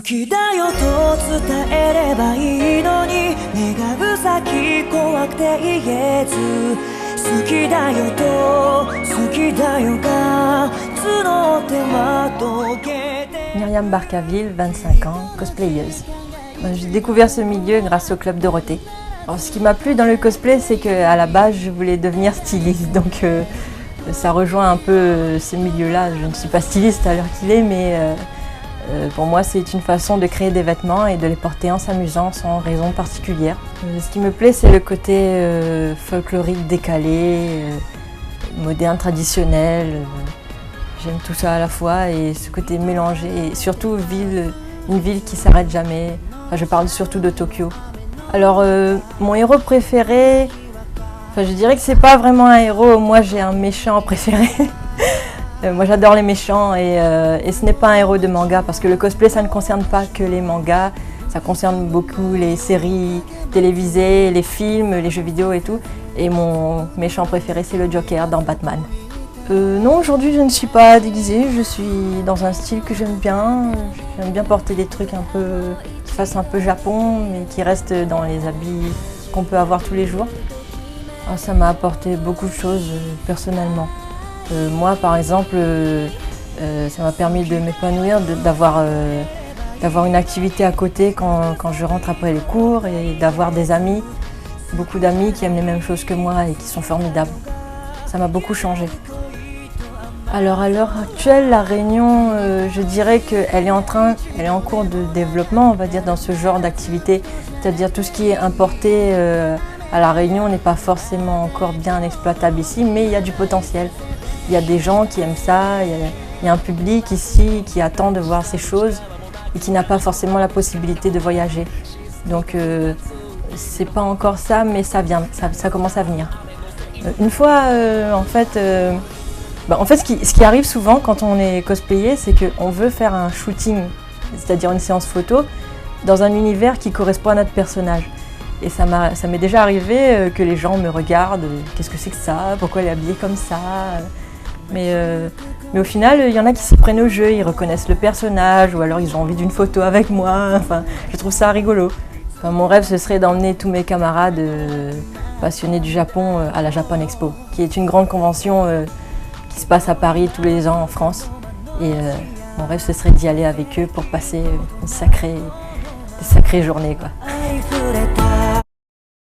きだよと伝えればいいのに願う先怖くて言えず好きだよと好きだよが募っては溶けて Myriam Barcaville, 25 ans, cosplayeuse. J'ai découvert ce milieu grâce au Club Dorothée. Alors, ce qui m'a plu dans le cosplay, c'est qu'à la base, je voulais devenir styliste. Donc ça rejoint un peu ce milieu-là. Je ne suis pas styliste à l'heure qu'il est, mais pour moi, c'est une façon de créer des vêtements et de les porter en s'amusant sans raison particulière. Ce qui me plaît, c'est le côté folklorique décalé, moderne, traditionnel. J'aime tout ça à la fois et ce côté mélangé et surtout une ville qui s'arrête jamais. Enfin, je parle surtout de Tokyo. Alors mon héros préféré, je dirais que c'est pas vraiment un héros, moi j'ai un méchant préféré. Moi j'adore les méchants et ce n'est pas un héros de manga parce que le cosplay ça ne concerne pas que les mangas, ça concerne beaucoup les séries télévisées, les films, les jeux vidéo et tout. Et mon méchant préféré c'est le Joker dans Batman. Non, aujourd'hui je ne suis pas déguisée, je suis dans un style que j'aime bien. J'aime bien porter des trucs un peu qui fassent un peu Japon, mais qui restent dans les habits qu'on peut avoir tous les jours. Alors, ça m'a apporté beaucoup de choses personnellement. Moi par exemple, ça m'a permis de m'épanouir, d'avoir une activité à côté quand je rentre après les cours et d'avoir des amis, beaucoup d'amis qui aiment les mêmes choses que moi et qui sont formidables. Ça m'a beaucoup changé. Alors à l'heure actuelle, la Réunion, je dirais qu'elle est en cours de développement, on va dire, dans ce genre d'activité. C'est-à-dire tout ce qui est importé à la Réunion n'est pas forcément encore bien exploitable ici, mais il y a du potentiel. Il y a des gens qui aiment ça, il y a un public ici qui attend de voir ces choses et qui n'a pas forcément la possibilité de voyager. Donc c'est pas encore ça, mais ça vient, ça commence à venir. Une fois, en fait, ce qui arrive souvent quand on est cosplayer, c'est qu'on veut faire un shooting, c'est-à-dire une séance photo, dans un univers qui correspond à notre personnage. Et ça m'est déjà arrivé que les gens me regardent, qu'est-ce que c'est que ça, pourquoi elle est habillée comme ça. Mais au final, il y en a qui s'y prennent au jeu, ils reconnaissent le personnage, ou alors ils ont envie d'une photo avec moi. Enfin, je trouve ça rigolo. Enfin, mon rêve, ce serait d'emmener tous mes camarades passionnés du Japon à la Japan Expo, qui est une grande convention qui se passe à Paris tous les ans en France. Et mon rêve, ce serait d'y aller avec eux pour passer des sacrées journées, quoi.